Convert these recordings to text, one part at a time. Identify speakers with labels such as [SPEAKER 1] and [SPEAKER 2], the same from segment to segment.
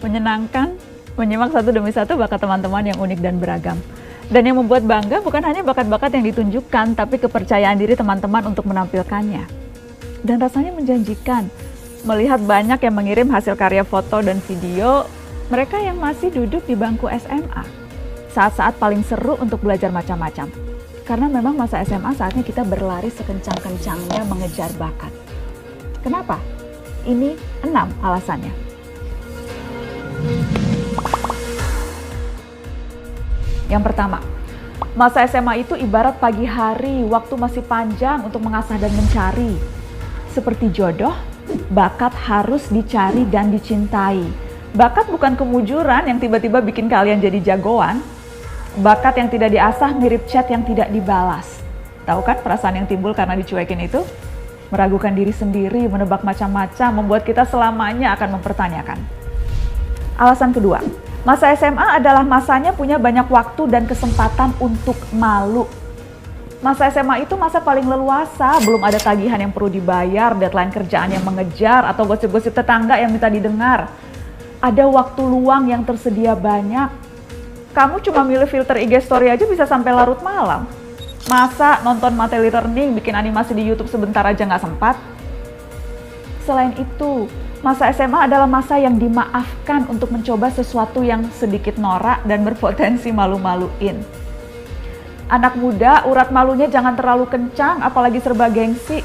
[SPEAKER 1] Menyenangkan menyimak satu demi satu bakat teman-teman yang unik dan beragam. Dan yang membuat bangga bukan hanya bakat-bakat yang ditunjukkan, tapi kepercayaan diri teman-teman untuk menampilkannya. Dan rasanya menjanjikan melihat banyak yang mengirim hasil karya foto dan video mereka yang masih duduk di bangku SMA. Saat-saat paling seru untuk belajar macam-macam. Karena memang masa SMA saatnya kita berlari sekencang-kencangnya mengejar bakat. Kenapa? Ini 6 alasannya. Yang pertama, masa SMA itu ibarat pagi hari, waktu masih panjang untuk mengasah dan mencari. Seperti jodoh, bakat harus dicari dan dicintai. Bakat bukan kemujuran yang tiba-tiba bikin kalian jadi jagoan. Bakat yang tidak diasah mirip chat yang tidak dibalas. Tahu kan perasaan yang timbul karena dicuekin itu? Meragukan diri sendiri, menebak macam-macam, membuat kita selamanya akan mempertanyakan. Alasan kedua, masa SMA adalah masanya punya banyak waktu dan kesempatan untuk malu. Masa SMA itu masa paling leluasa, belum ada tagihan yang perlu dibayar, deadline kerjaan yang mengejar, atau gosip-gosip tetangga yang minta didengar. Ada waktu luang yang tersedia banyak. Kamu cuma milih filter IG story aja bisa sampai larut malam. Masa nonton materi learning, bikin animasi di YouTube sebentar aja nggak sempat? Selain itu, masa SMA adalah masa yang dimaafkan untuk mencoba sesuatu yang sedikit norak dan berpotensi malu-maluin. Anak muda, urat malunya jangan terlalu kencang, apalagi serba gengsi.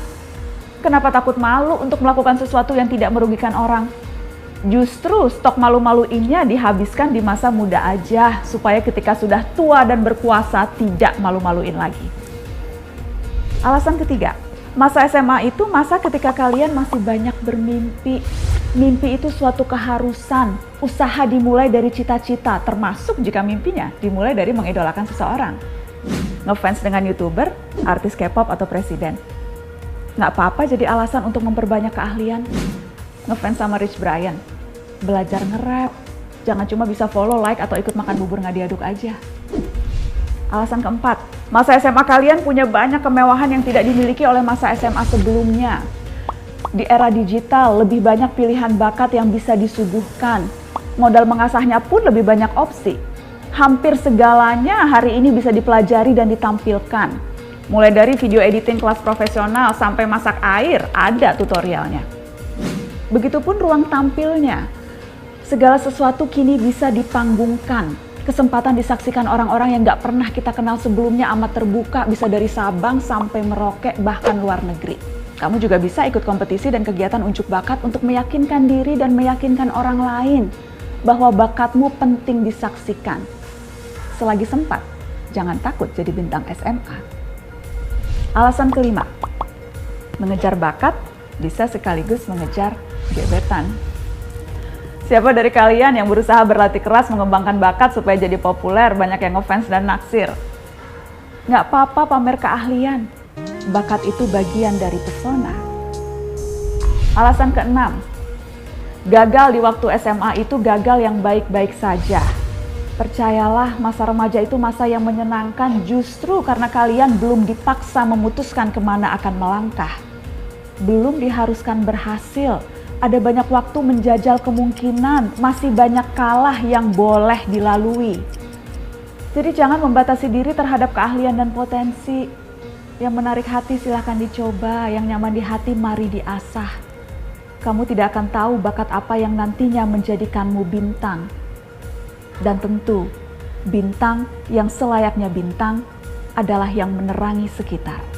[SPEAKER 1] Kenapa takut malu untuk melakukan sesuatu yang tidak merugikan orang? Justru stok malu-maluinnya dihabiskan di masa muda aja, supaya ketika sudah tua dan berkuasa tidak malu-maluin lagi. Alasan ketiga, masa SMA itu masa ketika kalian masih banyak bermimpi. Mimpi itu suatu keharusan, usaha dimulai dari cita-cita, termasuk jika mimpinya dimulai dari mengidolakan seseorang. Ngefans dengan YouTuber, artis K-pop atau presiden. Nggak apa-apa jadi alasan untuk memperbanyak keahlian. Ngefans sama Rich Brian, belajar nge-rap, jangan cuma bisa follow, like, atau ikut makan bubur nggak diaduk aja. Alasan keempat, masa SMA kalian punya banyak kemewahan yang tidak dimiliki oleh masa SMA sebelumnya. Di era digital, lebih banyak pilihan bakat yang bisa disuguhkan. Modal mengasahnya pun lebih banyak opsi. Hampir segalanya hari ini bisa dipelajari dan ditampilkan. Mulai dari video editing kelas profesional sampai masak air, ada tutorialnya. Begitupun ruang tampilnya. Segala sesuatu kini bisa dipanggungkan. Kesempatan disaksikan orang-orang yang gak pernah kita kenal sebelumnya amat terbuka, bisa dari Sabang sampai Merauke, bahkan luar negeri. Kamu juga bisa ikut kompetisi dan kegiatan unjuk bakat untuk meyakinkan diri dan meyakinkan orang lain bahwa bakatmu penting disaksikan. Selagi sempat, jangan takut jadi bintang SMA. Alasan kelima, mengejar bakat bisa sekaligus mengejar gebetan. Siapa dari kalian yang berusaha berlatih keras mengembangkan bakat supaya jadi populer, banyak yang ngefans dan naksir? Nggak apa-apa pamer keahlian, bakat itu bagian dari pesona. Alasan keenam, gagal di waktu SMA itu gagal yang baik-baik saja. Percayalah, masa remaja itu masa yang menyenangkan justru karena kalian belum dipaksa memutuskan kemana akan melangkah. Belum diharuskan berhasil. Ada banyak waktu menjajal kemungkinan, masih banyak kalah yang boleh dilalui. Jadi jangan membatasi diri terhadap keahlian dan potensi. Yang menarik hati silahkan dicoba, yang nyaman di hati mari diasah. Kamu tidak akan tahu bakat apa yang nantinya menjadikanmu bintang. Dan tentu, bintang yang selayaknya bintang adalah yang menerangi sekitar.